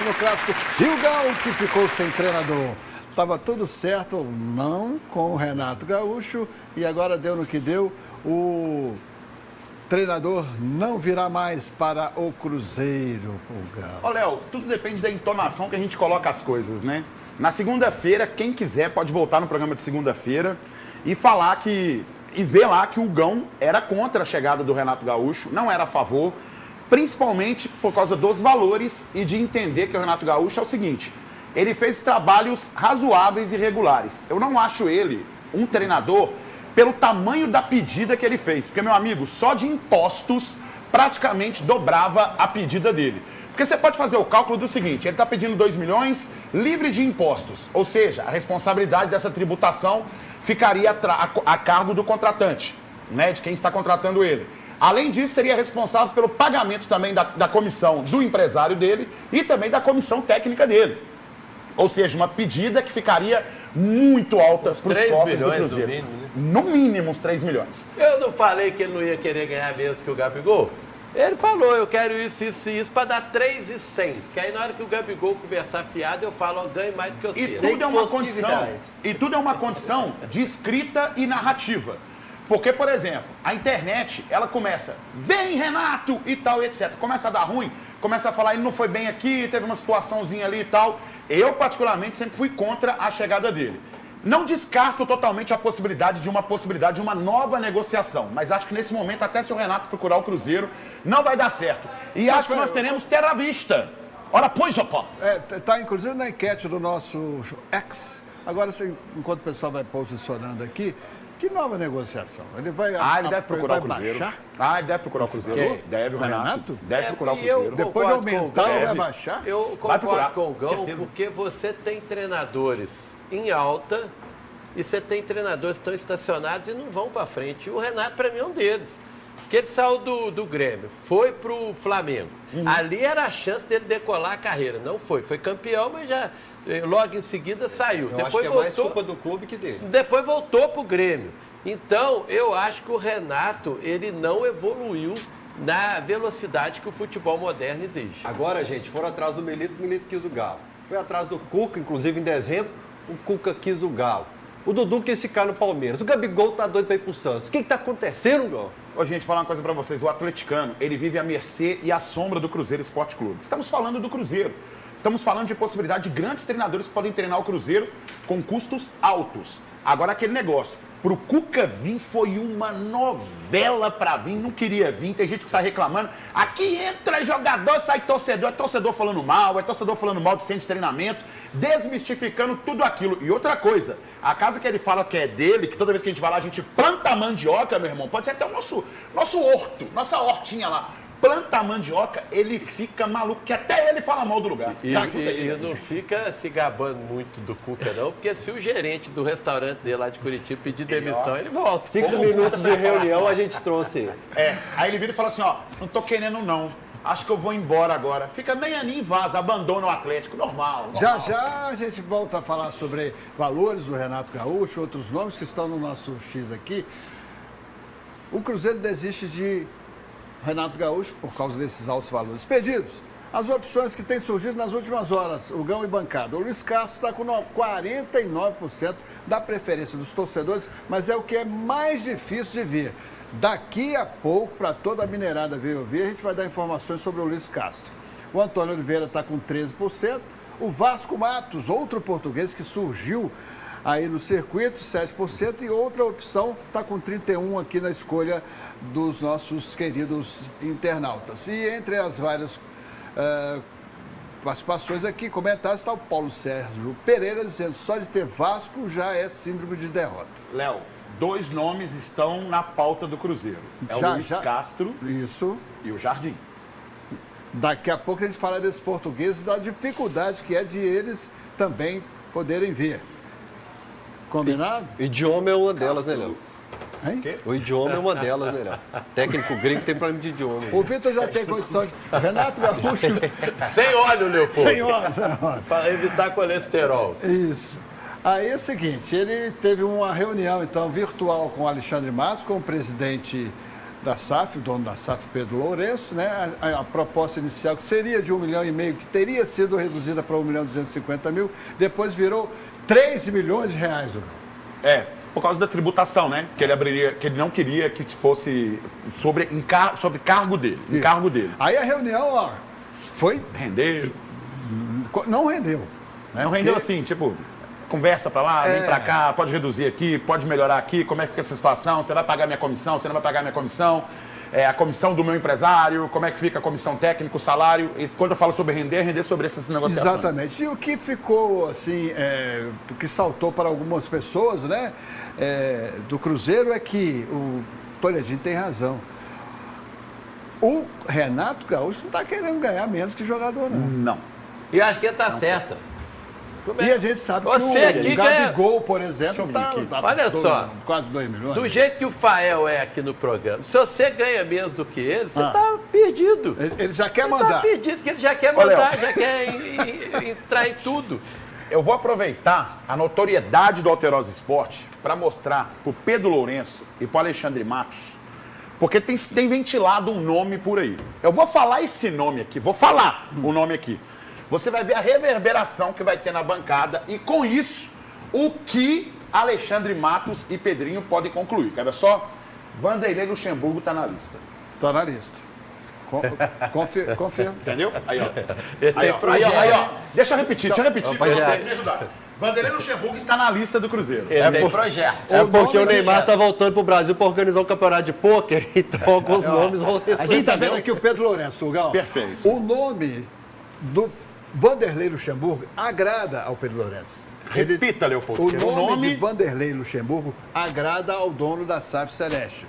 Gaúcho no clássico. E o Galo que ficou sem treinador. Tava tudo certo, não com o Renato Gaúcho. E agora deu no que deu. O treinador não virá mais para o Cruzeiro. O Galo. Ô, Léo, tudo depende da entonação que a gente coloca as coisas, né? Na segunda-feira, quem quiser pode voltar no programa de segunda-feira e falar que... E ver lá que o Gão era contra a chegada do Renato Gaúcho, não era a favor, principalmente por causa dos valores e de entender que o Renato Gaúcho é o seguinte, ele fez trabalhos razoáveis e regulares. Eu não acho ele um treinador pelo tamanho da pedida que ele fez, porque, meu amigo, só de impostos praticamente dobrava a pedida dele. Porque você pode fazer o cálculo do seguinte, ele está pedindo 2 milhões livre de impostos, ou seja, a responsabilidade dessa tributação ficaria a cargo do contratante, né, de quem está contratando ele. Além disso, seria responsável pelo pagamento também da comissão do empresário dele e também da comissão técnica dele. Ou seja, uma pedida que ficaria muito alta para os cofres do Cruzeiro. No mínimo, né? No mínimo uns 3 milhões. Eu não falei que ele não ia querer ganhar mesmo que o Gabigol? Ele falou, eu quero isso, isso e isso, para dar 3.100. Que aí na hora que o Gabigol conversar fiado, eu falo, ó, ganhe mais do que eu sei. E tudo é uma condição. E tudo é uma condição de escrita e narrativa. Porque, por exemplo, a internet, ela começa, vem Renato e tal, etc. Começa a dar ruim, começa a falar, ele não foi bem aqui, teve uma situaçãozinha ali e tal. Eu, particularmente, sempre fui contra a chegada dele. Não descarto totalmente a possibilidade de uma nova negociação, mas acho que nesse momento, até se o Renato procurar o Cruzeiro, não vai dar certo. E acho que nós teremos terra vista. Ora, pois, Jopó. Tá inclusive na enquete do nosso ex. Agora, enquanto o pessoal vai posicionando aqui, que nova negociação? Ele vai ele deve procurar o Cruzeiro. Baixar? Ele deve procurar o Cruzeiro. Quem? Deve, o Renato. Deve procurar o e Cruzeiro. eu Depois de concordo aumentar, com o ele vai Gão. baixar? Eu Vai procurar, concordo com o Gão, certeza. porque você tem treinadores em alta e você tem treinadores que estão estacionados e não vão para frente. E o Renato, para mim, é um deles. Porque ele saiu do Grêmio, foi para o Flamengo. Ali era a chance dele decolar a carreira. Não foi. Foi campeão, mas já logo em seguida saiu. Eu Depois acho que é voltou, mais culpa do clube que dele. Depois voltou para o Grêmio. Então, eu acho que o Renato, ele não evoluiu na velocidade que o futebol moderno exige. Agora, gente, foram atrás do Milito, o Milito quis o Galo. Foi atrás do Cuca, inclusive em dezembro, o Cuca quis o Galo. O Dudu quis ficar no Palmeiras. O Gabigol tá doido pra ir pro Santos. O que tá acontecendo, Gão? Ô, gente, falar uma coisa pra vocês. O atleticano, ele vive à mercê e à sombra do Cruzeiro Esporte Clube. Estamos falando do Cruzeiro. Estamos falando de possibilidade de grandes treinadores que podem treinar o Cruzeiro com custos altos. Agora, aquele negócio. Pro Cuca vir foi uma novela pra vir, não queria vir, tem gente que sai reclamando. Aqui entra jogador, sai torcedor, é torcedor falando mal de centro de treinamento, desmistificando tudo aquilo. E outra coisa, a casa que ele fala que é dele, que toda vez que a gente vai lá, a gente planta mandioca, meu irmão, pode ser até o nosso horto, nossa hortinha lá. Planta a mandioca, ele fica maluco, que até ele fala mal do lugar. E não fica se gabando muito do Cuca, não, porque se o gerente do restaurante dele lá de Curitiba pedir demissão, ele volta. 5 minutos de reunião a gente trouxe ele. Aí ele vira e fala assim, ó, não tô querendo não, acho que eu vou embora agora. Fica meio aninho e vaza, abandona o Atlético, normal. Já a gente volta a falar sobre valores do Renato Gaúcho, outros nomes que estão no nosso X aqui. O Cruzeiro desiste de Renato Gaúcho por causa desses altos valores pedidos. As opções que têm surgido nas últimas horas, o Gão e bancada. O Luiz Castro está com 49% da preferência dos torcedores, mas é o que é mais difícil de ver. Daqui a pouco, para toda a minerada vir ouvir, a gente vai dar informações sobre o Luiz Castro. O Antônio Oliveira está com 13%. O Vasco Matos, outro português que surgiu aí no circuito, 7%, e outra opção está com 31% aqui na escolha dos nossos queridos internautas. E entre as várias participações aqui, comentários, está o Paulo Sérgio Pereira dizendo só de ter Vasco já é síndrome de derrota. Léo, 2 nomes estão na pauta do Cruzeiro. É o Luiz Castro Isso. E o Jardim. Daqui a pouco a gente fala desses portugueses, da dificuldade que é de eles também poderem vir. Combinado? O idioma é uma delas, né, Léo? Hein? O idioma é uma delas, né, Léo? Técnico gringo tem problema de idioma. O Vitor já tem condição de... Renato Gaúcho... Sem óleo, Leopoldo. Senhora. Para evitar colesterol. Isso. Aí é o seguinte, ele teve uma reunião, então, virtual com o Alexandre Matos, com o presidente da SAF, o dono da SAF, Pedro Lourenço, né? A proposta inicial que seria de 1,5 milhão, que teria sido reduzida para 1.250.000, depois virou 3 milhões de reais. Por causa da tributação, né? Que ele não queria que fosse sobre cargo dele. Encargo dele. Aí a reunião, ó, foi... Não rendeu. Né? Não rendeu assim, tipo, conversa pra lá, vem pra cá, pode reduzir aqui, pode melhorar aqui, como é que fica essa situação? Você vai pagar minha comissão, você não vai pagar minha comissão? A comissão do meu empresário, como é que fica a comissão técnica, o salário? E quando eu falo sobre render sobre essas negociações. Exatamente. E o que ficou, assim, o que saltou para algumas pessoas, né, do Cruzeiro é que o Toledinho tem razão. O Renato Gaúcho não está querendo ganhar menos que jogador, não. Não. E eu acho que ele está certo. E a gente sabe que o Gabigol, por exemplo, tá olha só, quase 2 milhões. Do jeito que o Fael é aqui no programa, se você ganha menos do que ele, você está perdido. Ele já quer mandar. Está perdido, porque ele já quer mandar, já quer entrar em tudo. Eu vou aproveitar a notoriedade do Alterosa Esporte para mostrar para o Pedro Lourenço e para o Alexandre Matos, porque tem ventilado um nome por aí. Eu vou falar esse nome aqui, vou falar o nome aqui. Você vai ver a reverberação que vai ter na bancada e, com isso, o que Alexandre Matos e Pedrinho podem concluir. Quer ver só? Vanderlei Luxemburgo está na lista. Está na lista. Confirmo. Entendeu? Aí, ó. Aí, ó. Deixa eu repetir, para vocês me ajudarem. Vanderlei Luxemburgo está na lista do Cruzeiro. Ele tem projeto. É porque o Neymar está voltando para o Brasil para organizar um campeonato de pôquer, então alguns nomes vão ter. A gente está vendo aqui o Pedro Lourenço, Gal. Perfeito. O nome do Vanderlei Luxemburgo agrada ao Pedro Lourenço. Repita, Leopoldo. O nome de Vanderlei Luxemburgo agrada ao dono da SAF Celeste,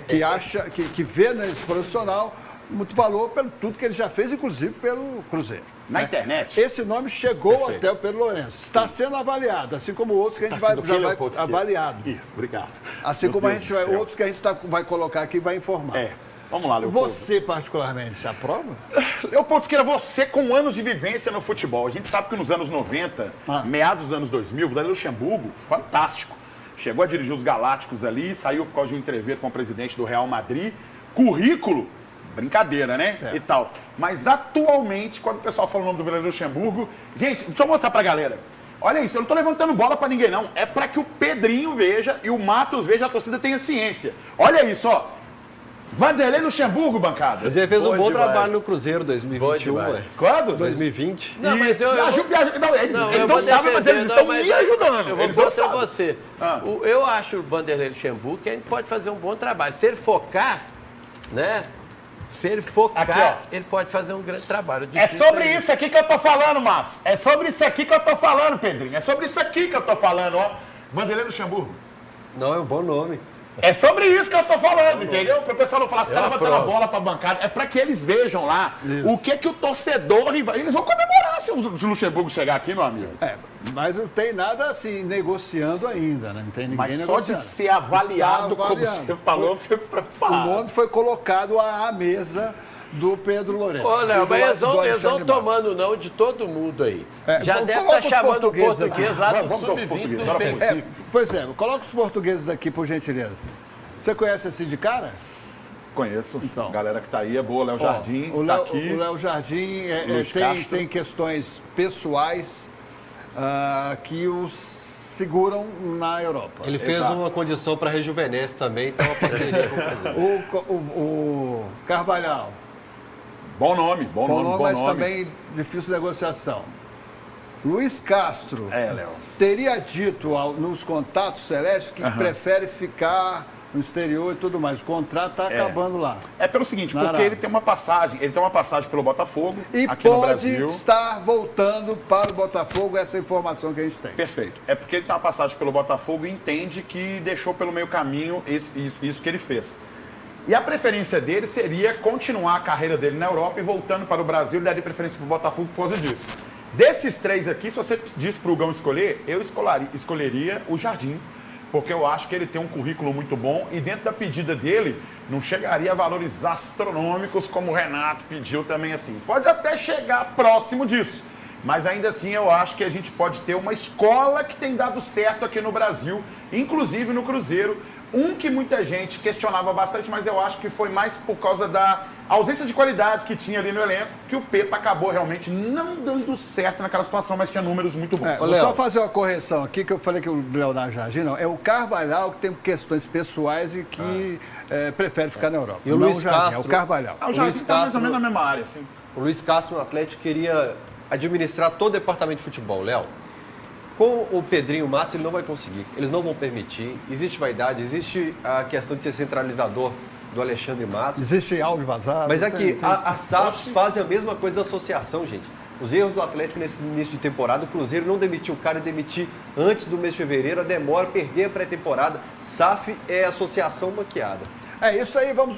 que acha, que vê nesse profissional muito valor pelo tudo que ele já fez, inclusive pelo Cruzeiro. Na internet. Esse nome chegou até o Pedro Lourenço. Está sendo avaliado, assim como outros que a gente vai avaliado. Isso, obrigado. Assim como outros que a gente vai colocar aqui e vai informar. Vamos lá, Leopoldo. Você, particularmente, aprova? Leopoldo Siqueira, você com anos de vivência no futebol. A gente sabe que nos anos 90, meados dos anos 2000, o Vanderlei Luxemburgo, fantástico. Chegou a dirigir os Galácticos ali, saiu por causa de um entrevero com o presidente do Real Madrid. Currículo, brincadeira, né? Certo. E tal. Mas atualmente, quando o pessoal fala o nome do Vanderlei Luxemburgo... Gente, deixa eu mostrar pra galera. Olha isso, eu não tô levantando bola pra ninguém, não. É pra que o Pedrinho veja e o Matos veja, a torcida tenha ciência. Olha isso, ó. Vanderlei Luxemburgo, bancada. Mas ele fez um bom trabalho no Cruzeiro 2021, ué. Quando? 2020. Não, mas eles não sabem, mas eles estão me ajudando. Eu vou mostrar você. Eu acho o Vanderlei Luxemburgo que a gente pode fazer um bom trabalho. Se ele focar, né? Aqui, ele pode fazer um grande trabalho. É sobre isso aqui que eu tô falando, Matos. É sobre isso aqui que eu tô falando, Pedrinho. É sobre isso aqui que eu tô falando, ó. Vanderlei Luxemburgo. Não, é um bom nome. É sobre isso que eu tô falando, entendeu? Para o pessoal não falar, você tá levantando a bola pra bancada. É para que eles vejam lá o que o torcedor... Eles vão comemorar se o Luxemburgo chegar aqui, meu amigo. Mas não tem nada assim, negociando ainda, né? Não tem ninguém mas negociando. Só de ser avaliado, como você falou, foi para falar. O nome foi colocado à mesa do Pedro Lourenço. Olha, mas eles vão tomando não de todo mundo aí. Já deve estar chamando o português lá do sub-20 do Benfica. Pois é, coloca os portugueses aqui, por gentileza. Você conhece assim de cara? Conheço. Então. Galera que tá aí é boa. Léo Jardim tá aqui. O Léo Jardim tem questões pessoais que os seguram na Europa. Ele fez uma condição para rejuvenescer também, então uma parceria com o Carvalhal. Bom nome, mas também difícil negociação. Luiz Castro Léo. Teria dito nos contatos celestes que prefere ficar no exterior e tudo mais. O contrato está acabando lá. É pelo seguinte, porque ele tem uma passagem pelo Botafogo e aqui no Brasil. Pode estar voltando para o Botafogo, essa informação que a gente tem. Perfeito. É porque ele tem uma passagem pelo Botafogo e entende que deixou pelo meio caminho isso que ele fez. E a preferência dele seria continuar a carreira dele na Europa e voltando para o Brasil, ele daria preferência para o Botafogo por causa disso. Desses três aqui, se você disse para o Gão escolher, eu escolheria o Jardim, porque eu acho que ele tem um currículo muito bom e dentro da pedida dele não chegaria a valores astronômicos como o Renato pediu também assim. Pode até chegar próximo disso, mas ainda assim eu acho que a gente pode ter uma escola que tem dado certo aqui no Brasil, inclusive no Cruzeiro, Um que muita gente questionava bastante, mas eu acho que foi mais por causa da ausência de qualidade que tinha ali no elenco, que o Pepa acabou realmente não dando certo naquela situação, mas tinha números muito bons. Vou só fazer uma correção aqui, que eu falei que o Leonardo Jardim, não. É o Carvalhal que tem questões pessoais e que prefere ficar na Europa. E o não Luiz o Jardim, é Castro? o Carvalhal. O Jardim está mais ou menos na mesma área, assim. O Luiz Castro, no Atlético, queria administrar todo o departamento de futebol, Léo. Com o Pedrinho Matos, ele não vai conseguir. Eles não vão permitir. Existe vaidade, existe a questão de ser centralizador do Alexandre Matos. Existe áudio vazado. Mas aqui, as SAFs fazem a mesma coisa da associação, gente. Os erros do Atlético nesse início de temporada, o Cruzeiro não demitiu o cara e demitir antes do mês de fevereiro, a demora, perder a pré-temporada. SAF é associação maquiada. É isso aí, vamos